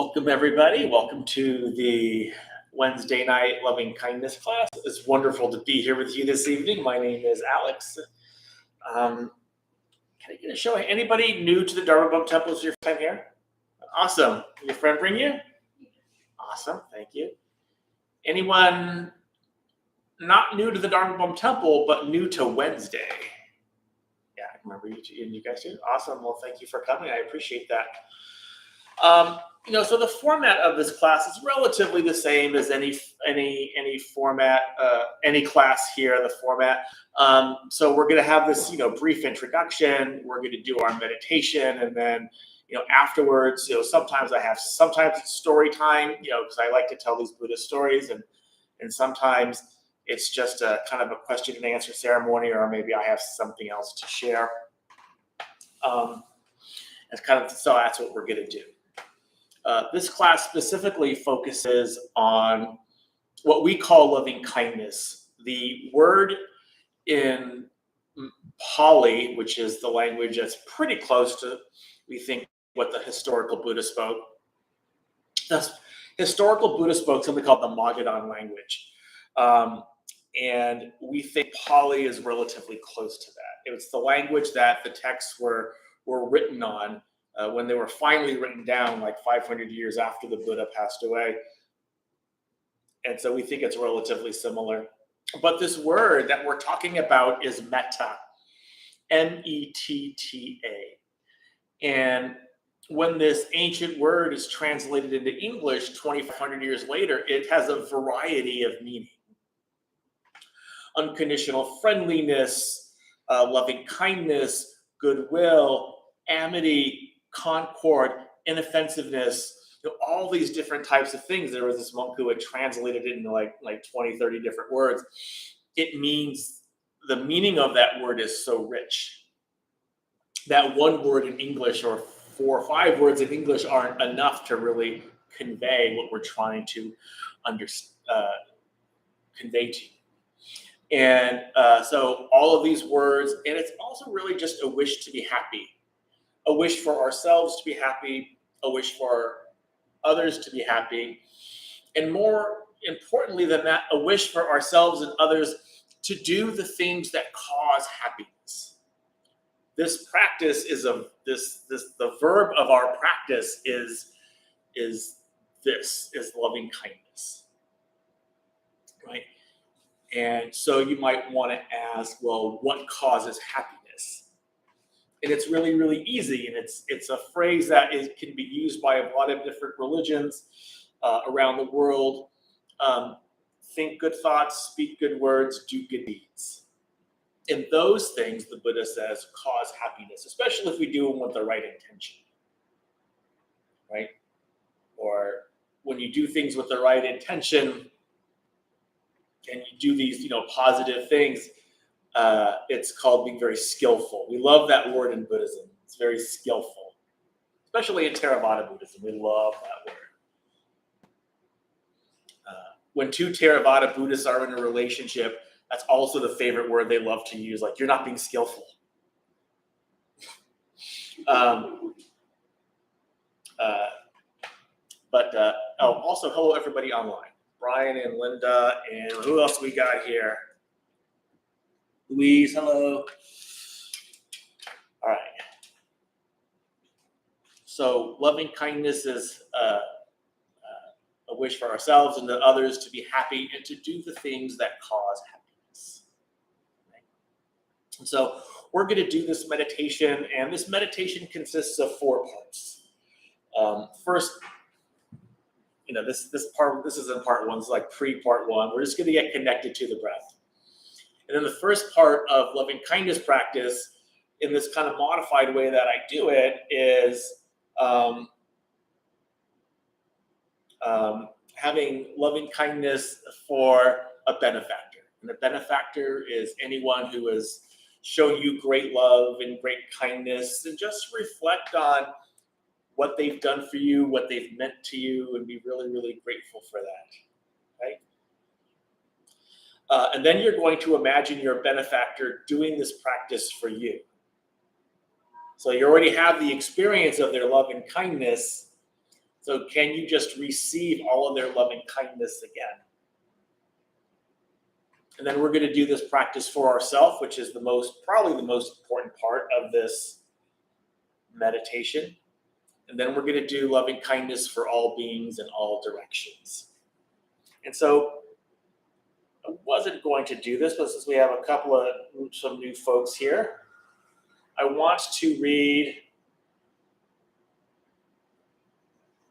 Welcome, everybody. Welcome to the Wednesday night loving kindness class. It's wonderful to be here with you this evening. My name is Alex. Can I get a show? Anybody new to the Dharma Bum Temple? Is your time here? Awesome. Did your friend bring you? Awesome. Thank you. Anyone not new to the Dharma Bum Temple, but new to Wednesday? Yeah, I remember you guys too. Awesome. Well, thank you for coming. I appreciate that. So the format of this class is relatively the same as any format, any class here. The format. So we're going to have this, brief introduction. We're going to do our meditation, and then, afterwards, sometimes it's story time, because I like to tell these Buddhist stories, and sometimes it's just a kind of a question and answer ceremony, or maybe I have something else to share. So that's what we're going to do. This class specifically focuses on what we call loving kindness. The word in Pali, which is the language that's pretty close to, we think, what the historical Buddha spoke. The historical Buddha spoke something called the Magadhan language. And we think Pali is relatively close to that. It was the language that the texts were written on when they were finally written down, like 500 years after the Buddha passed away. And so we think it's relatively similar. But this word that we're talking about is metta, M-E-T-T-A. And when this ancient word is translated into English 2,500 years later, it has a variety of meaning. Unconditional friendliness, loving kindness, goodwill, amity, concord, inoffensiveness, all these different types of things. There was this monk who had translated it into like 20, 30 different words. It means, the meaning of that word is so rich that one word in English or 4 or 5 words in English aren't enough to really convey what we're trying to convey to you. And so all of these words, and it's also really just a wish to be happy. A wish for ourselves to be happy, a wish for others to be happy, and more importantly than that, a wish for ourselves and others to do the things that cause happiness. This practice is the verb of our practice is loving kindness, right? And so you might want to ask, well, what causes happiness? And it's really, really easy. And it's a phrase that can be used by a lot of different religions around the world. Think good thoughts, speak good words, do good deeds. And those things, the Buddha says, cause happiness, especially if we do them with the right intention, right? Or when you do things with the right intention and you do these, positive things, it's called being very skillful. We love that word in Buddhism. It's very skillful, especially in Theravada Buddhism. We love that word. When 2 Theravada Buddhists are in a relationship, that's also the favorite word they love to use. Like, you're not being skillful. Also, hello everybody online. Brian and Linda, and who else we got here? Louise, hello. All right. So loving kindness is a wish for ourselves and the others to be happy and to do the things that cause happiness. Right? And so we're going to do this meditation, and this meditation consists of 4 parts. First, this is in part 1. It's like pre-part 1. We're just going to get connected to the breath. And then the first part of loving kindness practice, in this kind of modified way that I do it, is having loving kindness for a benefactor. And a benefactor is anyone who has shown you great love and great kindness, and just reflect on what they've done for you, what they've meant to you, and be really, really grateful for that, right? And then you're going to imagine your benefactor doing this practice for you. So you already have the experience of their love and kindness, So can you just receive all of their loving kindness again? And then we're going to do this practice for ourselves, which is probably the most important part of this meditation. And then we're going to do loving kindness for all beings in all directions. And so I wasn't going to do this, but since we have some new folks here, I want to read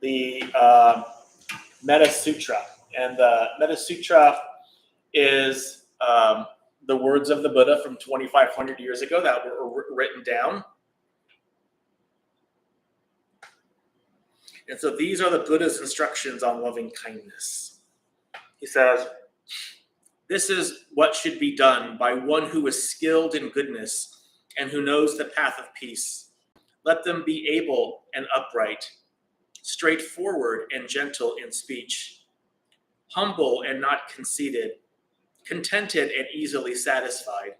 the Metta Sutra. And the Metta Sutra is the words of the Buddha from 2,500 years ago that were written down. And so these are the Buddha's instructions on loving kindness. He says, "This is what should be done by one who is skilled in goodness and who knows the path of peace. Let them be able and upright, straightforward and gentle in speech, humble and not conceited, contented and easily satisfied,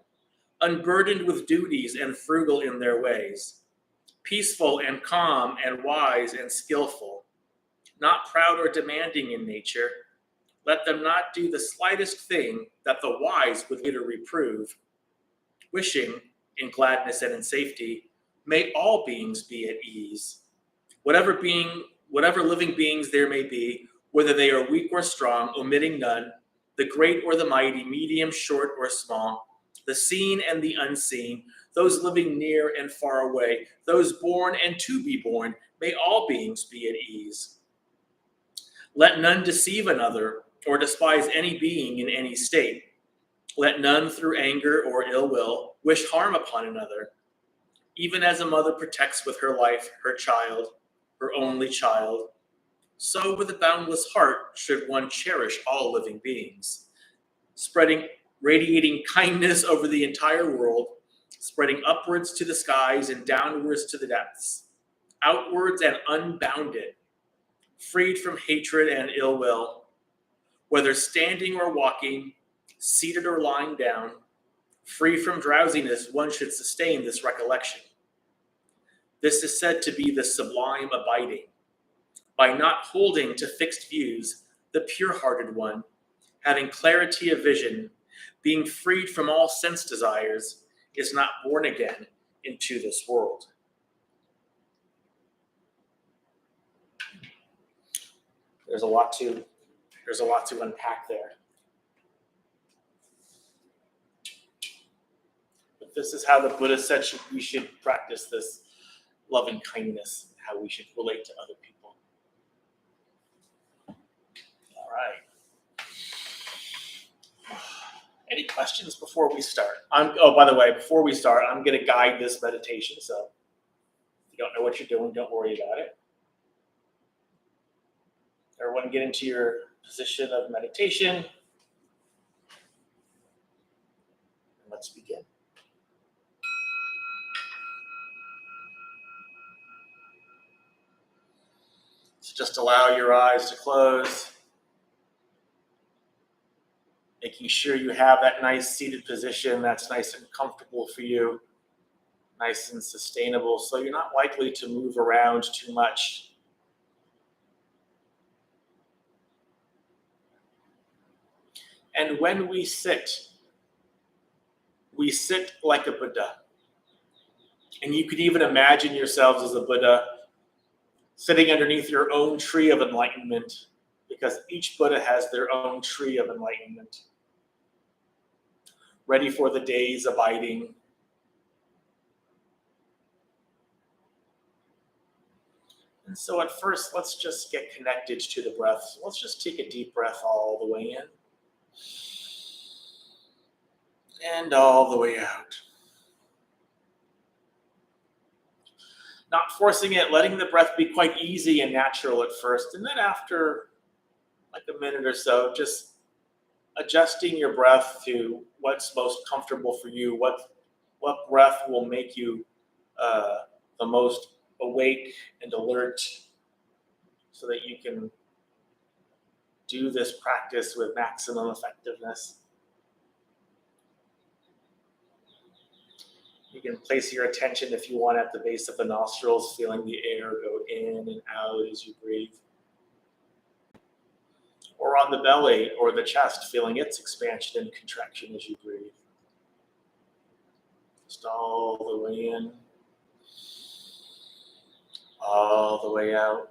unburdened with duties and frugal in their ways, peaceful and calm and wise and skillful, not proud or demanding in nature. Let them not do the slightest thing that the wise would later reprove, wishing, in gladness and in safety, may all beings be at ease. Whatever living beings there may be, whether they are weak or strong, omitting none, the great or the mighty, medium, short or small, the seen and the unseen, those living near and far away, those born and to be born, may all beings be at ease. Let none deceive another or despise any being in any state. Let none through anger or ill will wish harm upon another. Even as a mother protects with her life her child, her only child, so with a boundless heart should one cherish all living beings, radiating kindness over the entire world, spreading upwards to the skies and downwards to the depths, outwards and unbounded, freed from hatred and ill will, whether standing or walking, seated or lying down, free from drowsiness, one should sustain this recollection. This is said to be the sublime abiding. By not holding to fixed views, the pure-hearted one, having clarity of vision, being freed from all sense desires, is not born again into this world." There's a lot to unpack there. But this is how the Buddha said we should practice this loving kindness, how we should relate to other people. All right. Any questions before we start? By the way, before we start, I'm going to guide this meditation. So if you don't know what you're doing, don't worry about it. Everyone get into your position of meditation. Let's begin. So just allow your eyes to close, making sure you have that nice seated position that's nice and comfortable for you, nice and sustainable, so you're not likely to move around too much. And when we sit like a Buddha. And you could even imagine yourselves as a Buddha sitting underneath your own tree of enlightenment, because each Buddha has their own tree of enlightenment, ready for the day's abiding. And so at first, let's just get connected to the breath. So let's just take a deep breath all the way in and all the way out. Not forcing it, letting the breath be quite easy and natural at first. And then after like a minute or so, just adjusting your breath to what's most comfortable for you, what breath will make you the most awake and alert, so that you can do this practice with maximum effectiveness. You can place your attention, if you want, at the base of the nostrils, feeling the air go in and out as you breathe. Or on the belly or the chest, feeling its expansion and contraction as you breathe. Just all the way in, all the way out.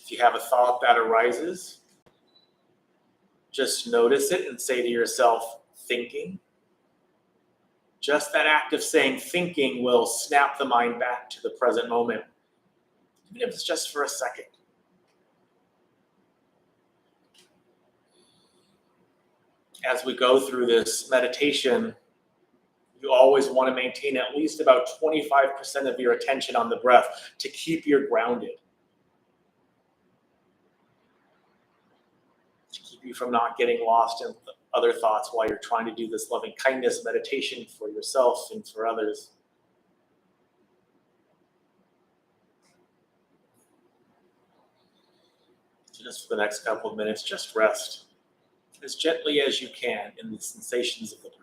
If you have a thought that arises, just notice it and say to yourself, thinking. Just that act of saying thinking will snap the mind back to the present moment, even if it's just for a second. As we go through this meditation, you always want to maintain at least about 25% of your attention on the breath to keep you grounded, to keep you from not getting lost in other thoughts while you're trying to do this loving kindness meditation for yourself and for others. So just for the next couple of minutes, just rest as gently as you can in the sensations of the breath.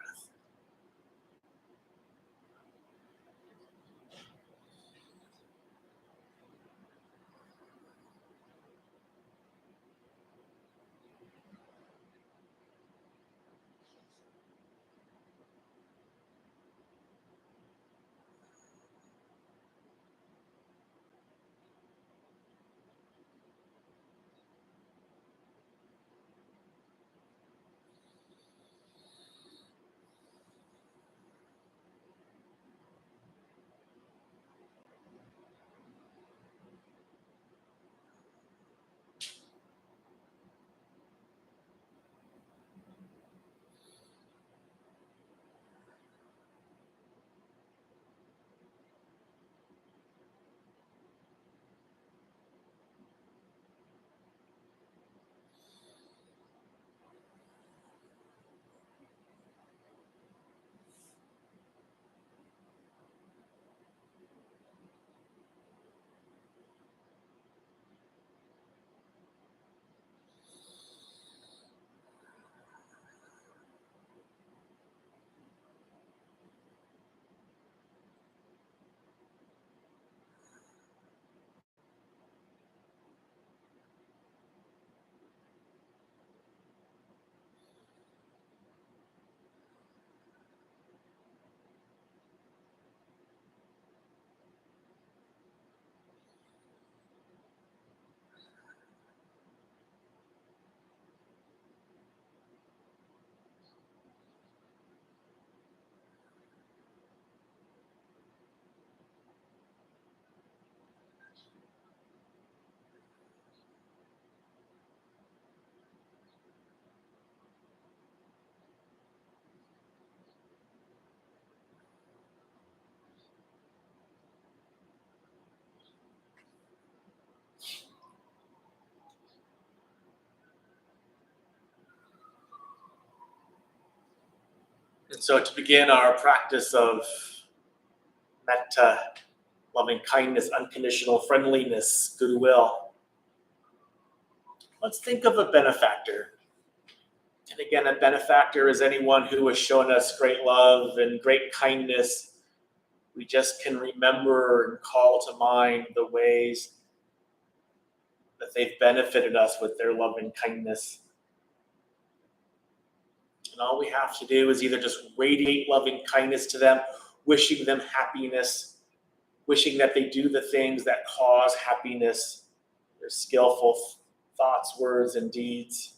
And so to begin our practice of metta, loving kindness, unconditional friendliness, goodwill, let's think of a benefactor. And again, a benefactor is anyone who has shown us great love and great kindness. We just can remember and call to mind the ways that they've benefited us with their love and kindness. And all we have to do is either just radiate loving kindness to them, wishing them happiness, wishing that they do the things that cause happiness, their skillful thoughts, words, and deeds.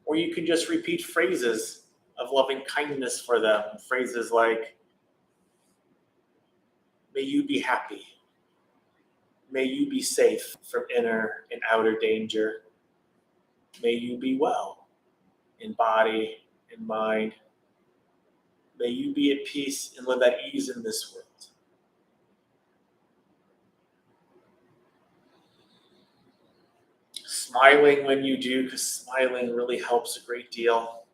Or you can just repeat phrases of loving kindness for them. Phrases like, may you be happy. May you be safe from inner and outer danger. May you be well in body and mind. May you be at peace and live at ease in this world. Smiling when you do, because smiling really helps a great deal.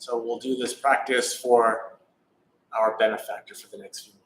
So we'll do this practice for our benefactor for the next few moments.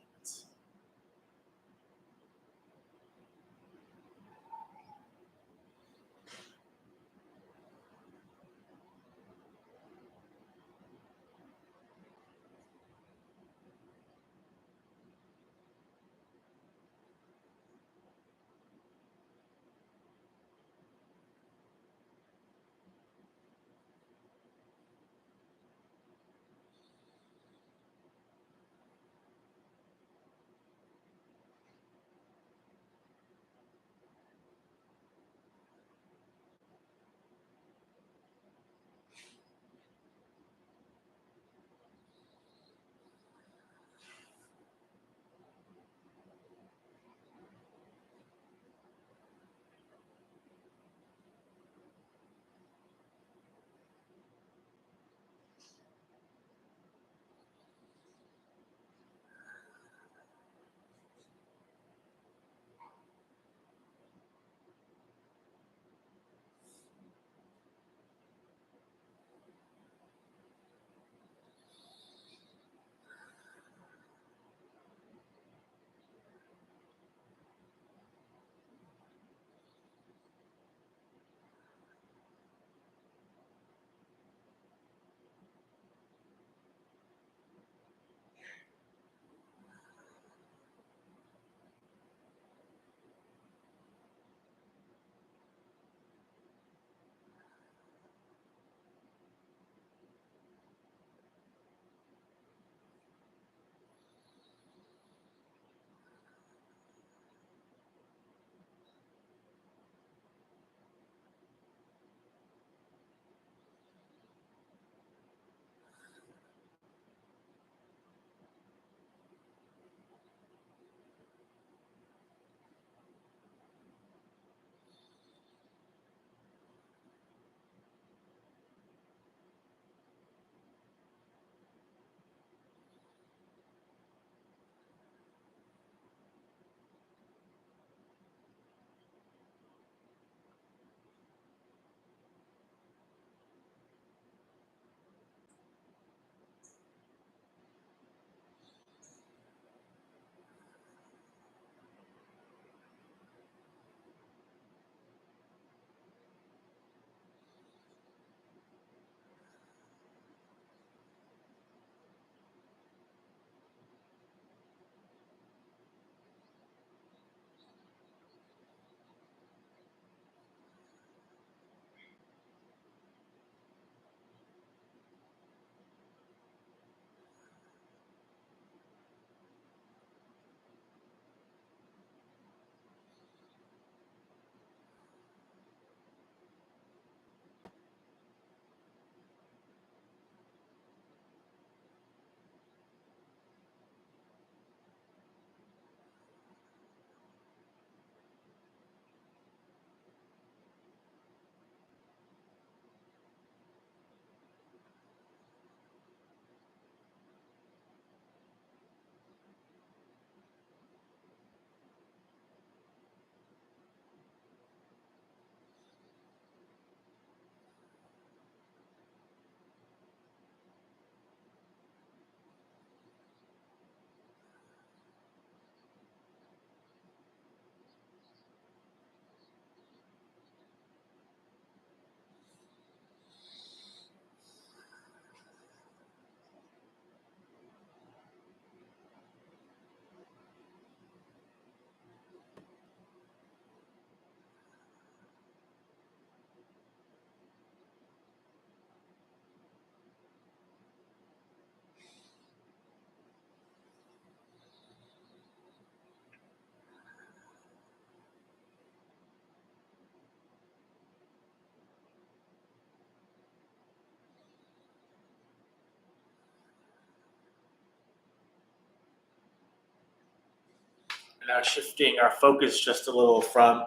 Now shifting our focus just a little from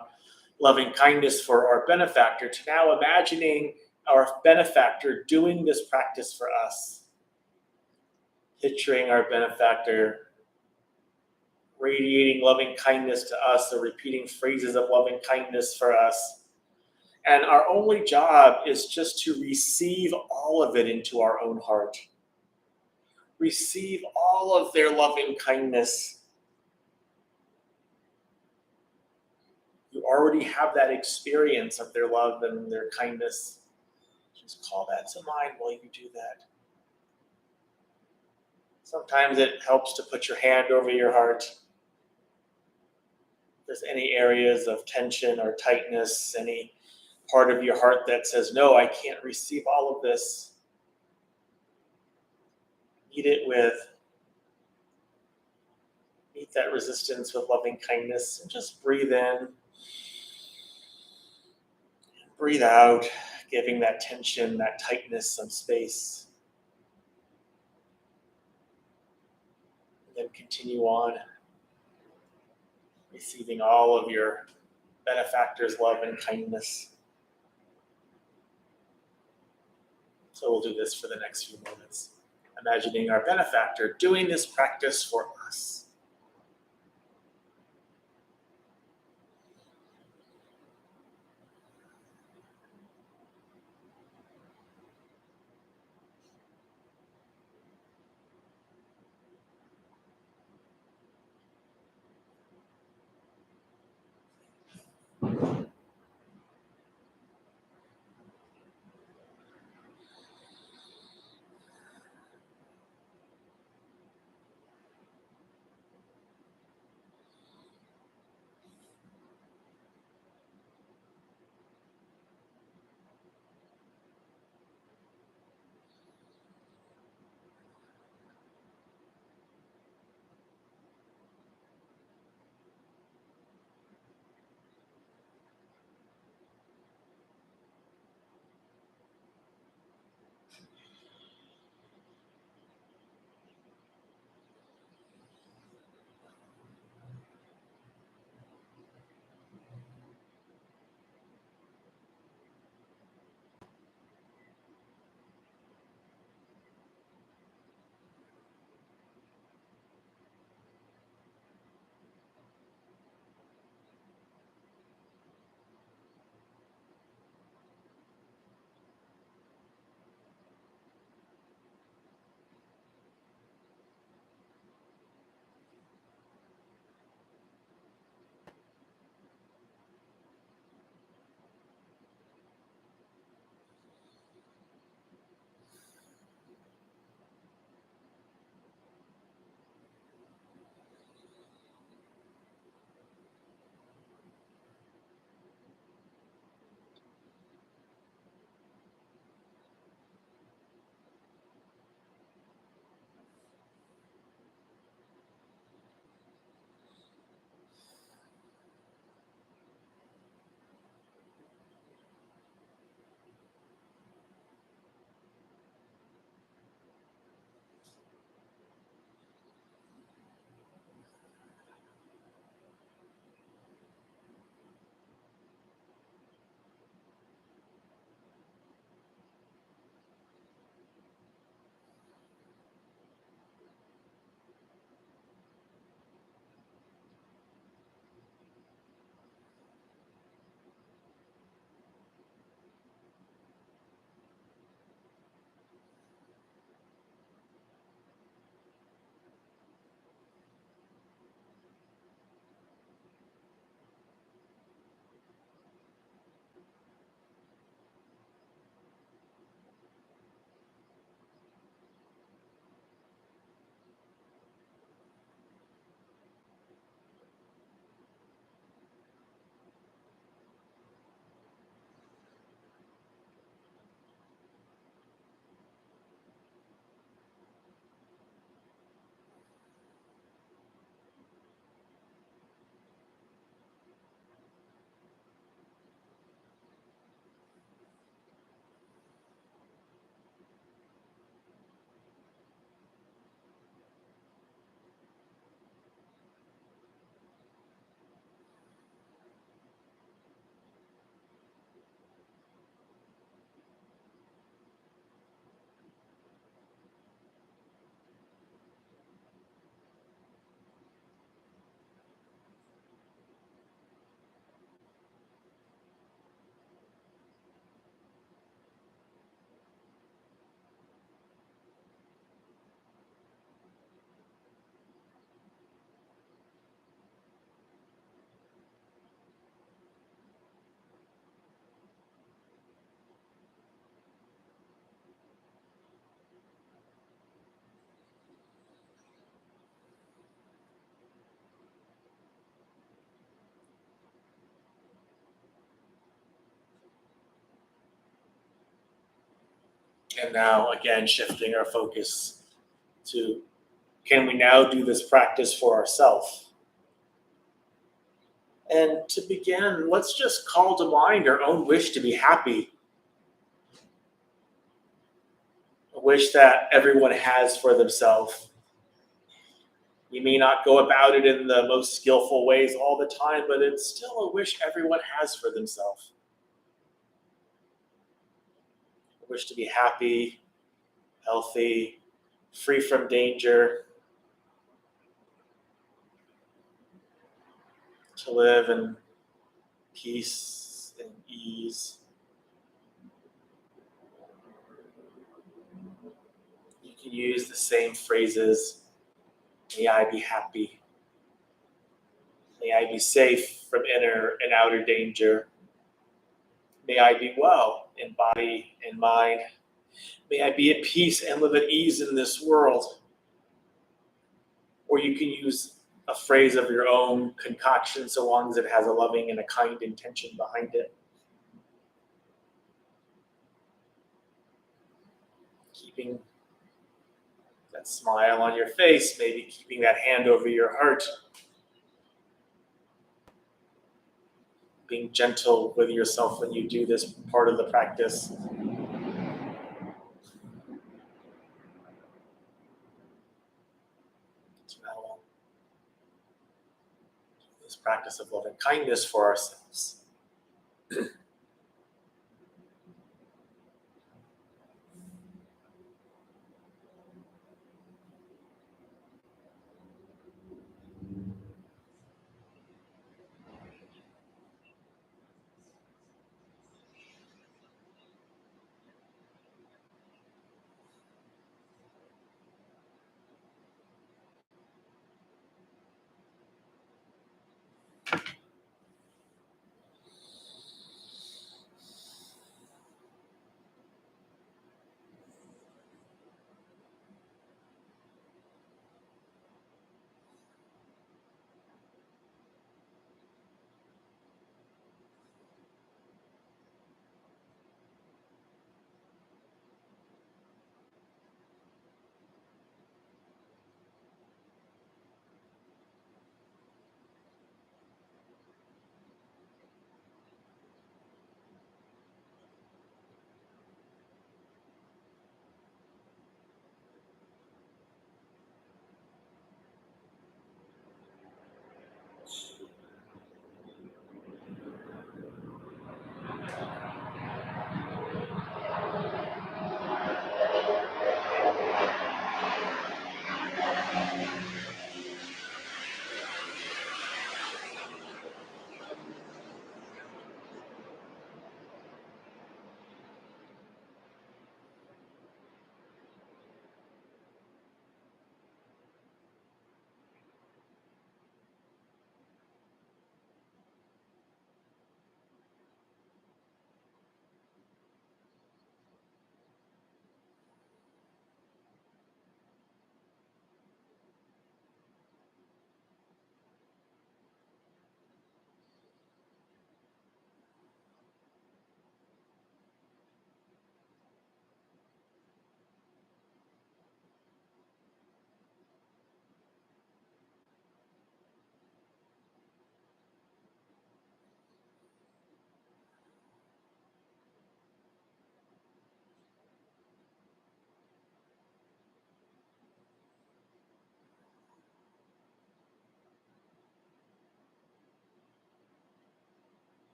loving kindness for our benefactor to now imagining our benefactor doing this practice for us. Picturing our benefactor radiating loving kindness to us or repeating phrases of loving kindness for us. And our only job is just to receive all of it into our own heart. Receive all of their loving kindness. You already have that experience of their love and their kindness. Just call that to mind while you do that. Sometimes it helps to put your hand over your heart. If there's any areas of tension or tightness, any part of your heart that says, no, I can't receive all of this, meet that resistance with loving kindness, and just breathe in, breathe out, giving that tension, that tightness some space. And then continue on, receiving all of your benefactor's love and kindness. So we'll do this for the next few moments, imagining our benefactor doing this practice for us. And now, again, shifting our focus to, can we now do this practice for ourselves? And to begin, let's just call to mind our own wish to be happy. A wish that everyone has for themselves. You may not go about it in the most skillful ways all the time, but it's still a wish everyone has for themselves. A wish to be happy, healthy, free from danger, to live in peace and ease. You can use the same phrases. May I be happy. May I be safe from inner and outer danger. May I be well in body and mind. May I be at peace and live at ease in this world. Or you can use a phrase of your own concoction so long as it has a loving and a kind intention behind it. Keeping that smile on your face, maybe keeping that hand over your heart. Being gentle with yourself when you do this part of the practice. This practice of loving kindness for ourselves.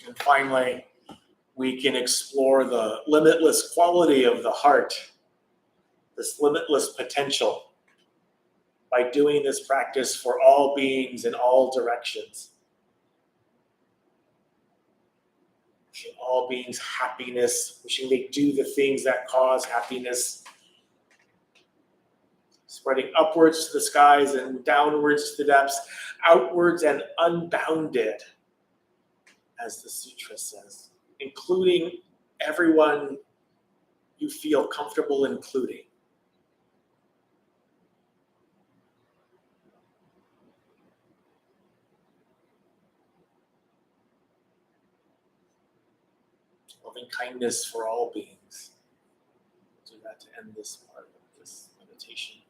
And finally, we can explore the limitless quality of the heart, this limitless potential, by doing this practice for all beings in all directions. Wishing all beings happiness, wishing they do the things that cause happiness, spreading upwards to the skies and downwards to the depths, outwards and unbounded, as the Sutra says, including everyone you feel comfortable including. Loving kindness for all beings. Do that to end this part of this meditation.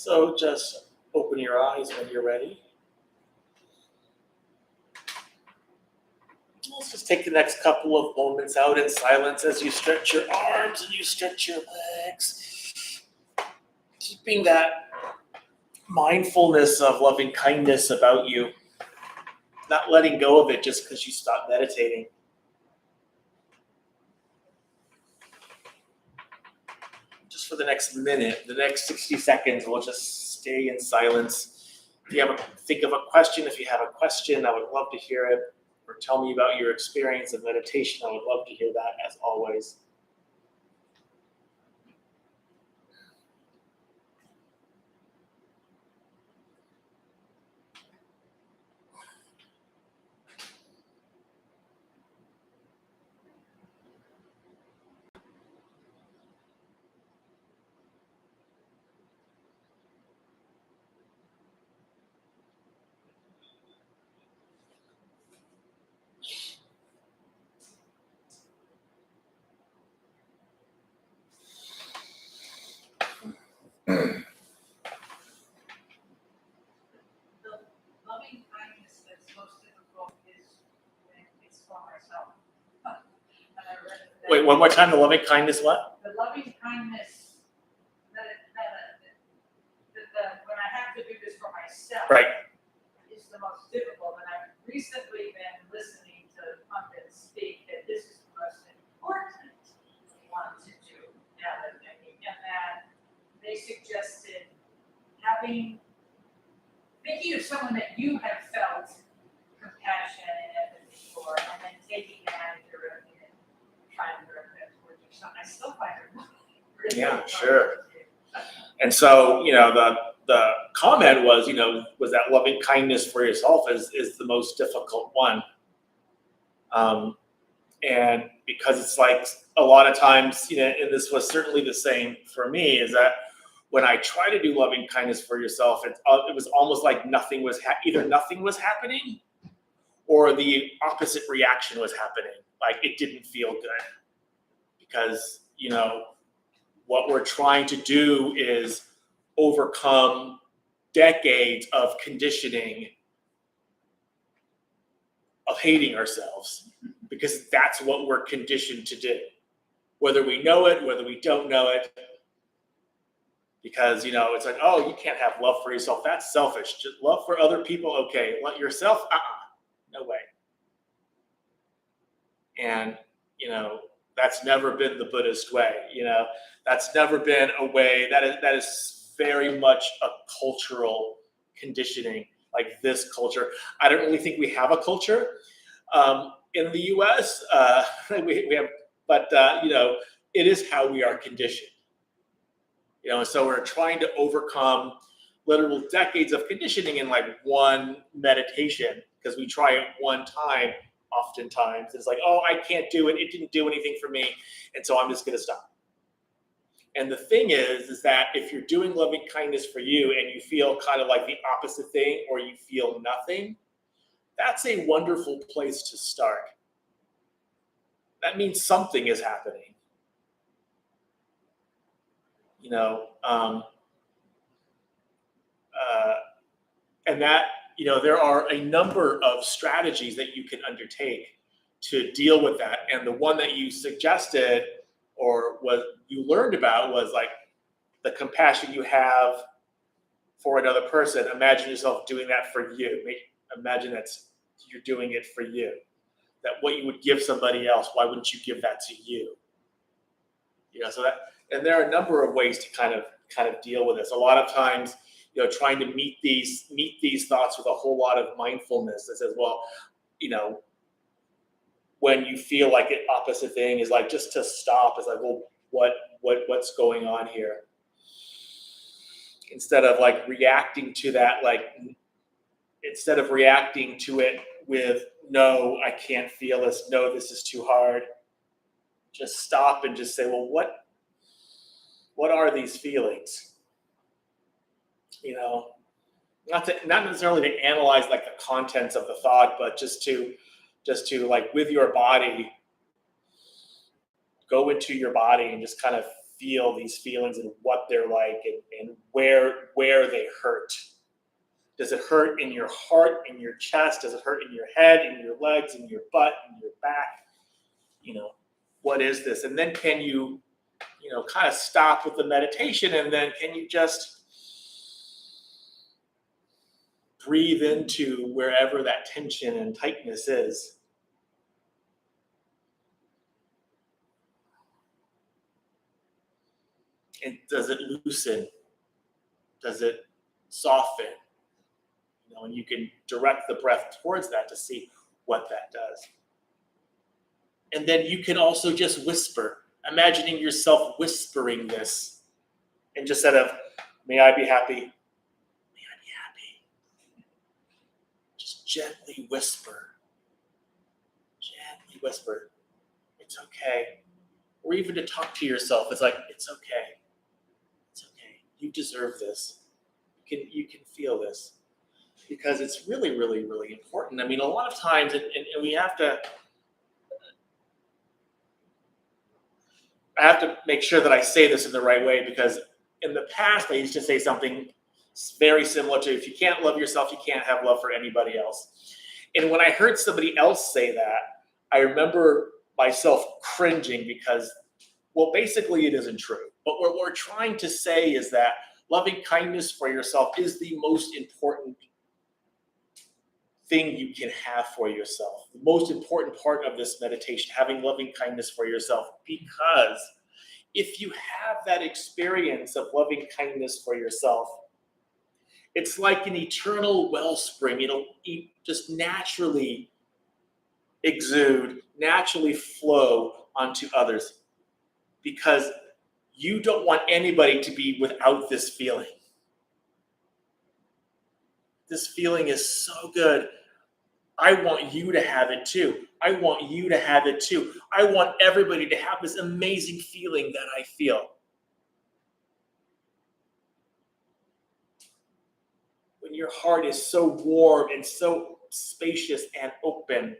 So just open your eyes when you're ready. Let's just take the next couple of moments out in silence as you stretch your arms and you stretch your legs. Keeping that mindfulness of loving kindness about you. Not letting go of it just because you stopped meditating. Just for the next minute, the next 60 seconds, we'll just stay in silence. If you think of a question, if you have a question, I would love to hear it. Or tell me about your experience of meditation. I would love to hear that as always. Loving kindness that's most difficult is when it's for myself. And I read that Wait, one more time. The loving kindness what? the loving kindness when I have to do this for myself Right. is the most difficult. And I've recently been listening to pundits speak that this is the most important one to do now that and that they suggested thinking of someone that you have felt compassion and empathy for, and then taking that and trying to direct that towards yourself. I still find it really Yeah, hard sure. to do. And so, the comment was, was that loving kindness for yourself is the most difficult one. And because it's like a lot of times, and this was certainly the same for me, is that when I try to do loving kindness for yourself, it was almost like either nothing was happening or the opposite reaction was happening. Like it didn't feel good because, what we're trying to do is overcome decades of conditioning of hating ourselves because that's what we're conditioned to do, whether we know it, whether we don't know it. Because, it's like, oh, you can't have love for yourself. That's selfish. Just love for other people, okay. Let yourself, no way. And, that's never been the Buddhist way. That's never been a way that is very much a cultural conditioning, like this culture. I don't really think we have a culture in the U.S. We have, but it is how we are conditioned. So we're trying to overcome literal decades of conditioning in like one meditation because we try it one time. Oftentimes it's like, oh, I can't do it. It didn't do anything for me. And so I'm just going to stop. And the thing is that if you're doing loving kindness for you and you feel kind of like the opposite thing or you feel nothing, that's a wonderful place to start. That means something is happening. And that, there are a number of strategies that you can undertake to deal with that. And the one that you suggested or you learned about was like the compassion you have for another person. Imagine yourself doing that for you. Imagine you're doing it for you. That what you would give somebody else, why wouldn't you give that to you? So that, and there are a number of ways to kind of deal with this. A lot of times, trying to meet these thoughts with a whole lot of mindfulness that says, well, when you feel like the opposite thing is like just to stop. It's like, well, what's going on here? Instead of like reacting to that, instead of reacting to it with, no, I can't feel this. No, this is too hard. Just stop and just say, well, what are these feelings? Not necessarily to analyze like the contents of the thought, but just to like with your body, go into your body and just kind of feel these feelings and what they're like and where they hurt. Does it hurt in your heart, in your chest? Does it hurt in your head, in your legs, in your butt, in your back? What is this? And then can you, kind of stop with the meditation, and then can you just breathe into wherever that tension and tightness is? And does it loosen? Does it soften? And you can direct the breath towards that to see what that does. And then you can also just whisper, imagining yourself whispering this, and just instead of, may I be happy, may I be happy. Just gently whisper, it's okay. Or even to talk to yourself, it's like, it's okay. It's okay. You deserve this. You can feel this. Because it's really, really, really important. I mean, a lot of times, and we have to, I have to make sure that I say this in the right way, because in the past, I used to say something very similar to, if you can't love yourself, you can't have love for anybody else. And when I heard somebody else say that, I remember myself cringing because, well, basically it isn't true. But what we're trying to say is that loving kindness for yourself is the most important thing you can have for yourself. The most important part of this meditation, having loving kindness for yourself, because if you have that experience of loving kindness for yourself, it's like an eternal wellspring. It'll just naturally exude, naturally flow onto others, because you don't want anybody to be without this feeling. This feeling is so good. I want you to have it too. I want you to have it too. I want everybody to have this amazing feeling that I feel. When your heart is so warm and so spacious and open,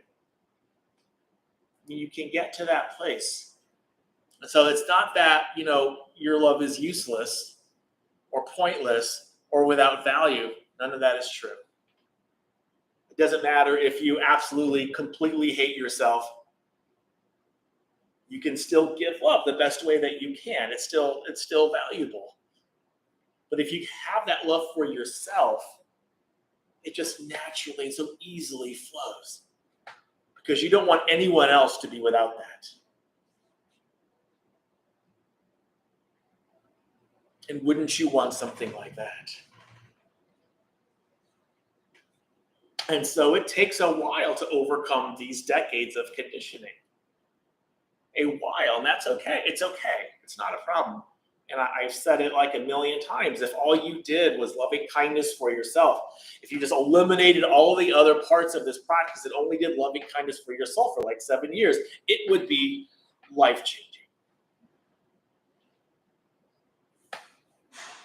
you can get to that place. So it's not that, your love is useless or pointless or without value. None of that is true. It doesn't matter if you absolutely, completely hate yourself. You can still give love the best way that you can. It's still valuable. But if you have that love for yourself, it just naturally and so easily flows, because you don't want anyone else to be without that. And wouldn't you want something like that? And so it takes a while to overcome these decades of conditioning. A while, and that's okay. It's okay. It's not a problem. And I've said it like a million times. If all you did was loving kindness for yourself, if you just eliminated all the other parts of this practice and only did loving kindness for yourself for like 7 years, it would be life-changing.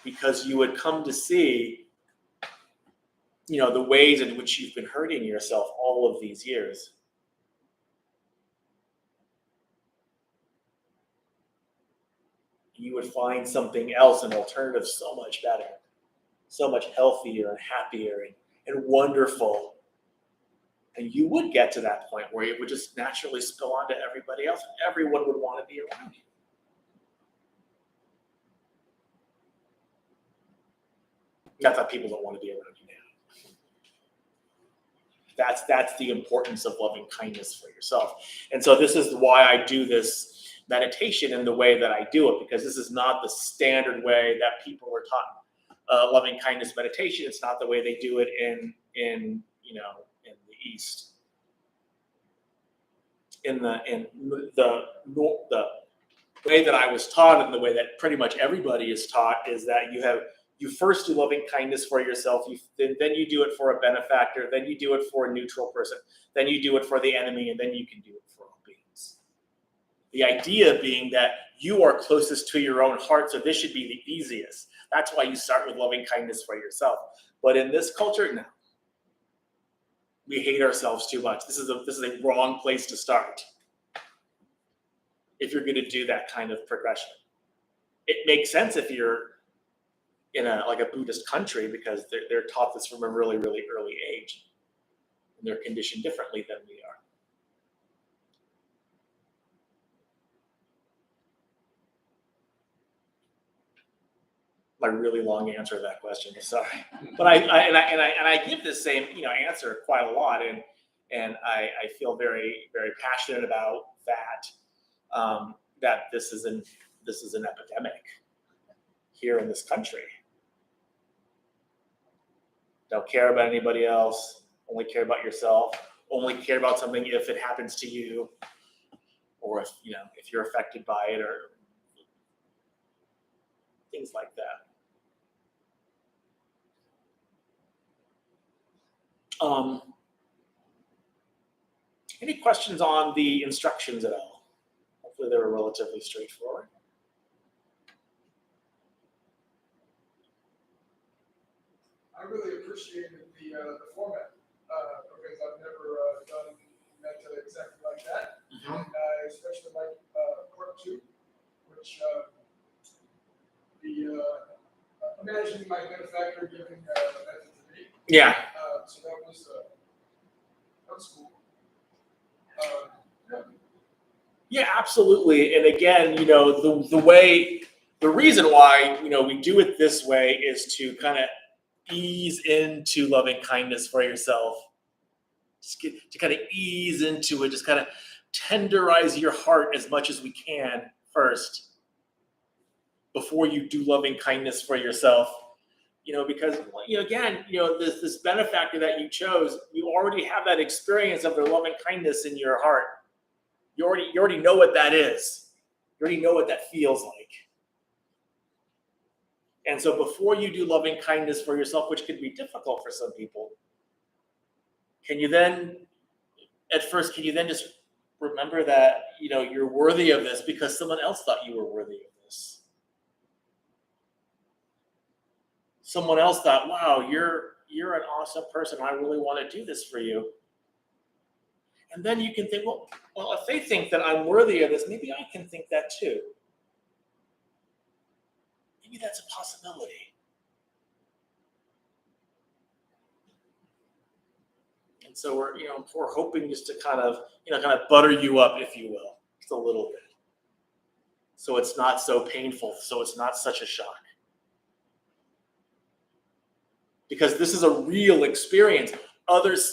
Because you would come to see, the ways in which you've been hurting yourself all of these years. You would find something else, an alternative, so much better, so much healthier and happier and wonderful. And you would get to that point where it would just naturally spill onto everybody else, and everyone would want to be around you. Not that people don't want to be around you now. That's the importance of loving kindness for yourself. And so this is why I do this meditation in the way that I do it, because this is not the standard way that people are taught loving kindness meditation. It's not the way they do it in the East. In the way that I was taught, and the way that pretty much everybody is taught, is that you first do loving kindness for yourself, then you do it for a benefactor, then you do it for a neutral person, then you do it for the enemy, and then you can do it for all beings. The idea being that you are closest to your own heart, so this should be the easiest. That's why you start with loving kindness for yourself. But in this culture, no. We hate ourselves too much. This is a wrong place to start if you're going to do that kind of progression. it makes sense if you're in a Buddhist country, because they're taught this from a really, really early age. And they're conditioned differently than we are. My really long answer to that question. Sorry, but I give this same answer quite a lot, and I feel very, very passionate about that. That this is an epidemic here in this country. Don't care about anybody else. Only care about yourself. Only care about something if it happens to you, or if you're affected by it, or things like that. Any questions on the instructions at all? Hopefully they were relatively straightforward. I really appreciated the format because I've never done meta exactly like that. Mm-hmm. And I especially like part 2, which imagining my benefactor giving method to me. Yeah. So that was cool. Yeah, absolutely. And again, the reason why we do it this way is to kind of ease into loving kindness for yourself. To kind of ease into it, just kind of tenderize your heart as much as we can first before you do loving kindness for yourself. Because again, this benefactor that you chose, you already have that experience of their loving kindness in your heart. You already know what that is. You already know what that feels like. And so before you do loving kindness for yourself, which could be difficult for some people, can you then just remember that you're worthy of this because someone else thought you were worthy of this? Someone else thought, wow, you're an awesome person. I really want to do this for you. And then you can think, well, if they think that I'm worthy of this, maybe I can think that too. Maybe that's a possibility. And so we're hoping just to kind of butter you up, if you will, just a little bit, so it's not so painful, so it's not such a shock. Because this is a real experience.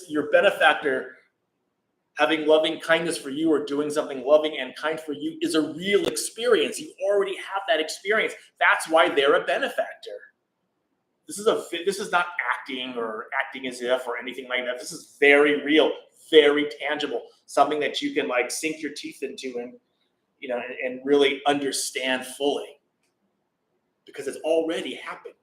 Your benefactor having loving kindness for you or doing something loving and kind for you is a real experience. You already have that experience. That's why they're a benefactor. This is not acting or acting as if or anything like that. This is very real, very tangible, something that you can sink your teeth into and really understand fully, because it's already happened.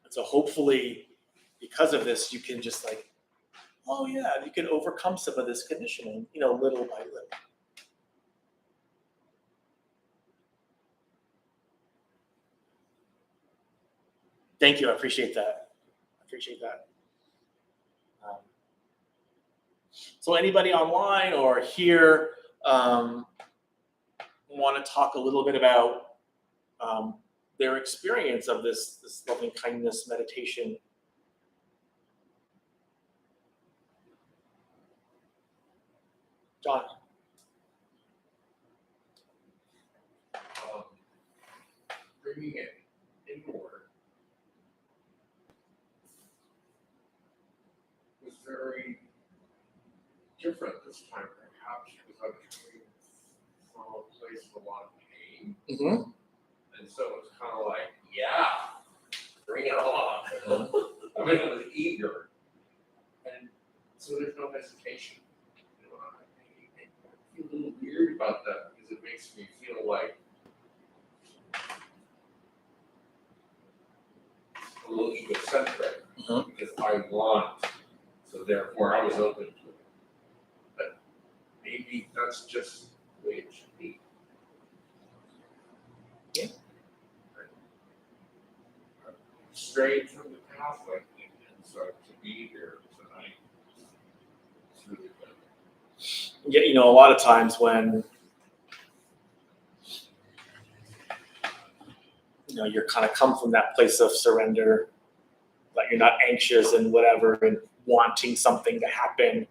So hopefully, because of this, you can just oh yeah, you can overcome some of this conditioning, little by little. Thank you. I appreciate that. So anybody online or here want to talk a little bit about their experience of this loving kindness meditation? John. Bringing it inward was very different this time, perhaps because I was coming from a place of a lot of pain. Mm-hmm. And so it's kind of yeah, bring it on. I mean, I was eager. And so there's no hesitation. I feel a little weird about that because it makes me feel a little egocentric, because I want, so therefore I was open to it. But maybe that's just the way it should be. Yeah. I'm strayed from the path, and so to be here tonight is really good. Yeah, a lot of times when you're kind of come from that place of surrender, that you're not anxious and whatever and wanting something to happen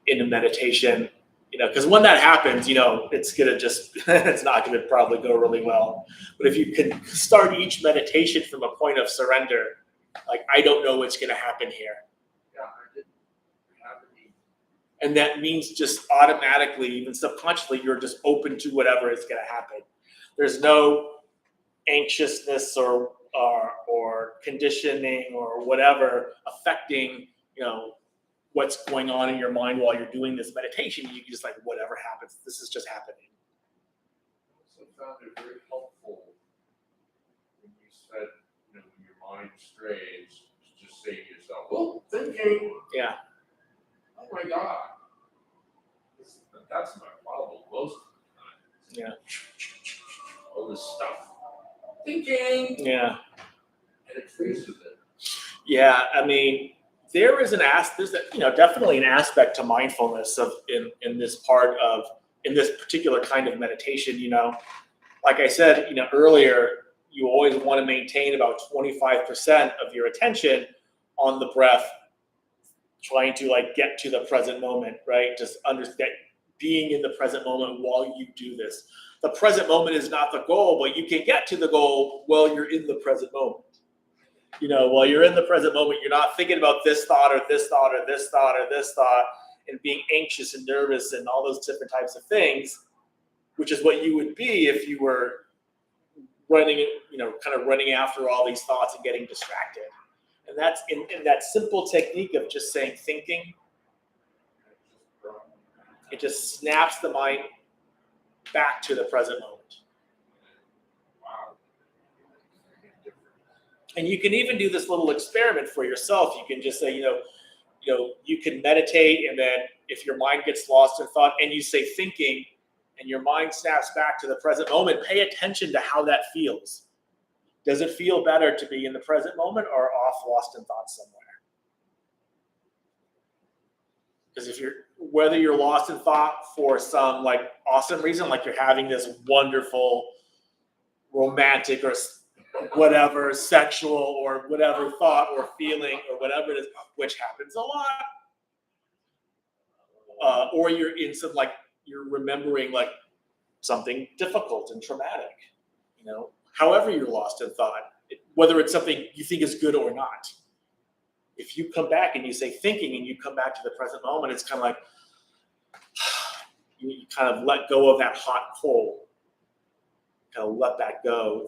in a meditation, because when that happens, it's gonna just it's not gonna probably go really well. But if you can start each meditation from a point of surrender, like, I don't know what's gonna happen here. Yeah, I didn't have any. And that means just automatically, even subconsciously, you're just open to whatever is gonna happen. There's no anxiousness or conditioning or whatever affecting, what's going on in your mind while you're doing this meditation. You can just like, whatever happens, this is just happening. I also found it very helpful when you said, when your mind strays, to just say to yourself, "Oh, thinking." Yeah. Oh my God. That's my problem most of the time. Yeah. All this stuff. Thinking. Yeah. And it freezes it. Yeah. I mean, there's definitely an aspect to mindfulness in this particular kind of meditation. Like I said, earlier, you always want to maintain about 25% of your attention on the breath, trying to get to the present moment, right? Just understand being in the present moment while you do this. The present moment is not the goal, but you can get to the goal while you're in the present moment. While you're in the present moment, you're not thinking about this thought or this thought or this thought or this thought and being anxious and nervous and all those different types of things, which is what you would be if you were running, kind of running after all these thoughts and getting distracted. And that's in that simple technique of just saying thinking, it just snaps the mind back to the present moment. Wow. And you can even do this little experiment for yourself. You can just say, you can meditate, and then if your mind gets lost in thought and you say thinking, and your mind snaps back to the present moment, pay attention to how that feels. Does it feel better to be in the present moment or off lost in thought somewhere? Because whether you're lost in thought for some awesome reason, like you're having this wonderful romantic or whatever sexual or whatever thought or feeling or whatever it is, which happens a lot, or you're in some you're remembering something difficult and traumatic, however you're lost in thought, whether it's something you think is good or not. If you come back and you say thinking and you come back to the present moment, it's kind of like you kind of let go of that hot coal, kind of let that go.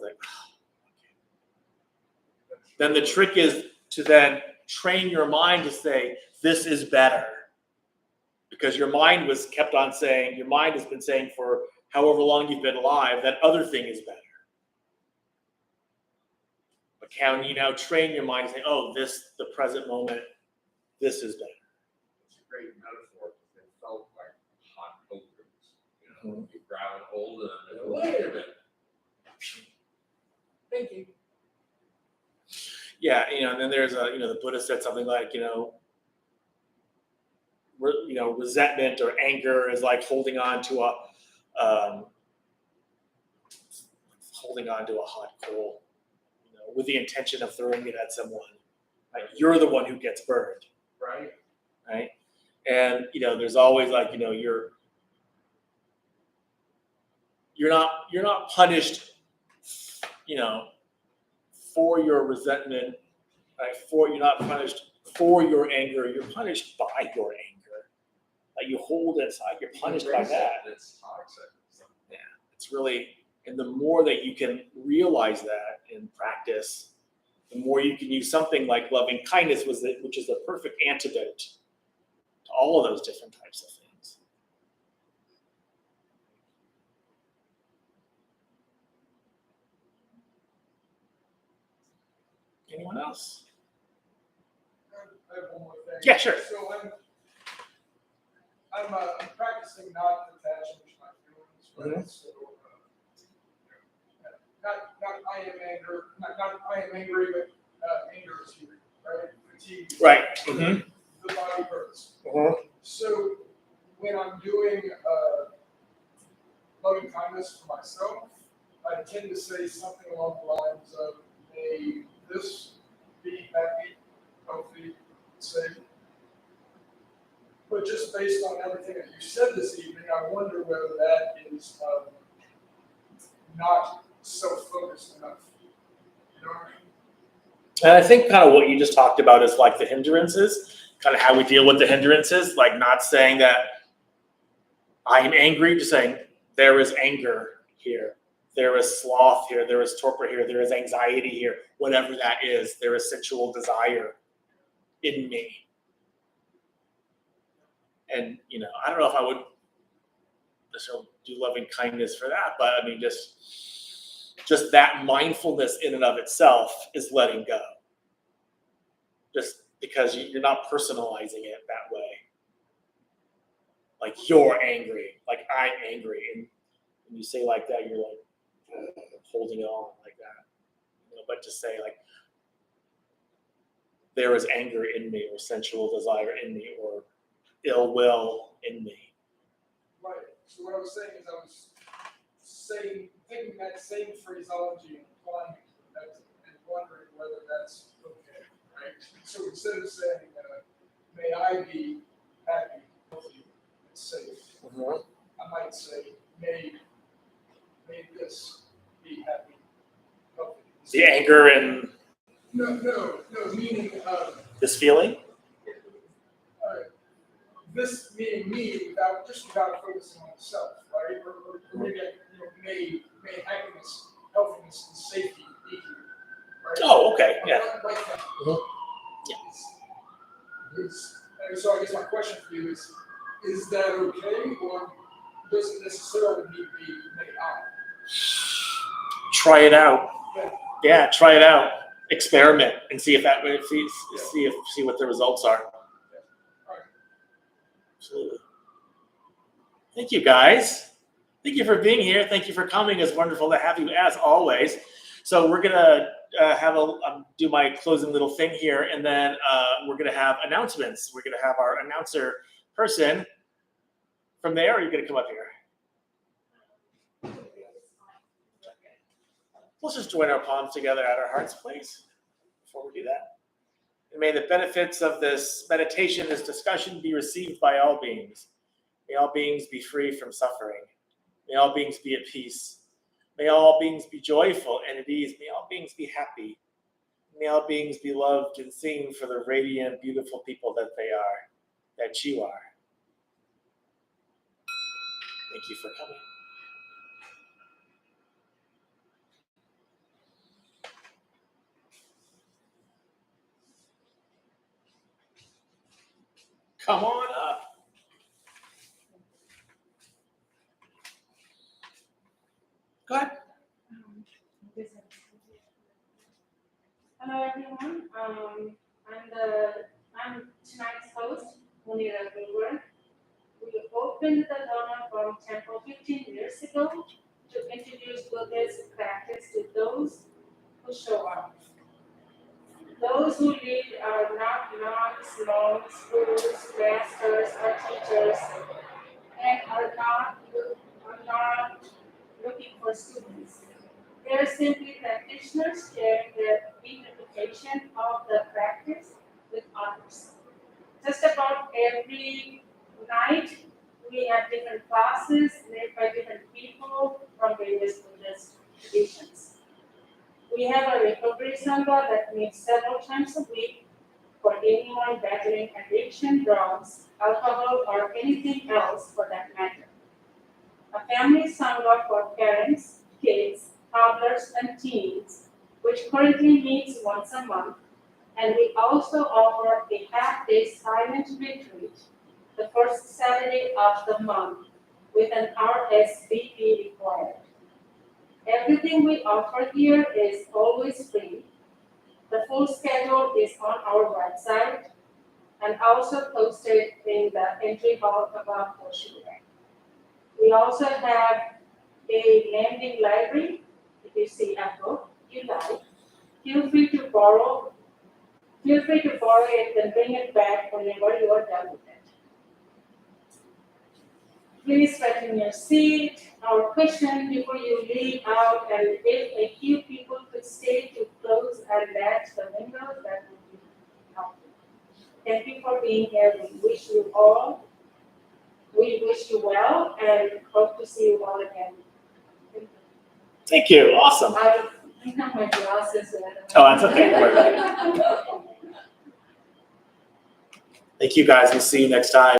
Then the trick is to then train your mind to say, this is better. Because your mind has been saying for however long you've been alive, that other thing is better. But can you now train your mind to say, oh, the present moment, this is better. It's a great metaphor. It felt like hot coconuts. You grab and hold them and wait a minute. Thinking. Yeah, and then there's the Buddha said something like, resentment or anger is like holding on to a hot coal, with the intention of throwing it at someone. Right? You're the one who gets burned. Right? And there's always you're not punished, for your resentment, right? You're not punished for your anger. You're punished by your anger. You hold it inside. You're punished by that. It's toxic. Yeah, it's really, and the more that you can realize that in practice, the more you can use something like loving kindness, which is the perfect antidote to all of those different types of things. Anyone else? I have one more thing. Yeah, sure. So I'm practicing not attaching to my feelings, right? So not I am anger, not I am angry, but anger is here, right? Fatigue. Right. Mm-hmm. The body hurts. Uh-huh. So when I'm doing loving kindness for myself, I tend to say something along the lines of, may this be happy, healthy, safe. But just based on everything that you said this evening, I wonder whether that is not so focused enough. You know what I mean? And I think kind of what you just talked about is like the hindrances, kind of how we deal with the hindrances, like not saying that I am angry, just saying there is anger here. There is sloth here. There is torpor here. There is anxiety here. Whatever that is, there is sensual desire in me. And, I don't know if I would necessarily do loving kindness for that, but I mean, just that mindfulness in and of itself is letting go. Just because you're not personalizing it that way. Like you're angry, like I'm angry. And when you say like that, you're like holding it on like that. But to say like, there is anger in me or sensual desire in me or ill will in me. Right. So what I was saying is I was taking that same phraseology and applying it to the metta and wondering whether that's okay, right? So instead of saying, may I be happy, healthy, and safe, I might say, may this be happy, healthy. The anger and No, meaning this feeling? this meaning me without focusing on self, right? Or maybe may happiness, healthiness, and safety be here, right? Oh, okay, yeah. Like that. Yeah. So I guess my question for you is that okay, or does it necessarily need to be made out? Try it out. Yeah, try it out. Experiment and see if that see what the results are. Absolutely. Thank you, guys. Thank you for being here. Thank you for coming. It's wonderful to have you as always. So we're gonna do my closing little thing here, and then we're gonna have announcements. We're gonna have our announcer person from there. Or are you gonna come up here? Let's just join our palms together at our hearts, please, before we do that. And may the benefits of this meditation, this discussion be received by all beings. May all beings be free from suffering. May all beings be at peace. May all beings be joyful and at ease. May all beings be happy. May all beings be loved and seen for the radiant, beautiful people that they are, that you are. Thank you for coming. Come on up. Go ahead. Hello everyone. I'm tonight's host, Munira Gulwar. We opened the Dharma Forum Temple 15 years ago to introduce Buddha's practice to those who show up. Those who lead are not monks, gurus, masters, or teachers, and are not looking for students. They are simply practitioners sharing their interpretation of the practice with others. Just about every night, we have different classes led by different people from various Buddhist traditions. We have a recovery sangha that meets several times a week for anyone battling addiction, drugs, alcohol, or anything else for that matter. A family sangha for parents, kids, toddlers, and teens, which currently meets once a month, and we also offer a half-day silent retreat the first Saturday of the month with an RSVP required. Everything we offer here is always free. The full schedule is on our website and also posted in the entry hall above for sure. We also have a lending library. If you see a book you like, feel free to borrow it and bring it back whenever you are done with it. please straighten your seat. Our question before you leave out, and if a few people could stay to close and latch the windows, that would be helpful. Thank you for being here. We wish you well, and hope to see you all again. Thank you. Awesome. I have my glasses. Oh, that's okay. Don't worry about it. Thank you, guys. We'll see you next time.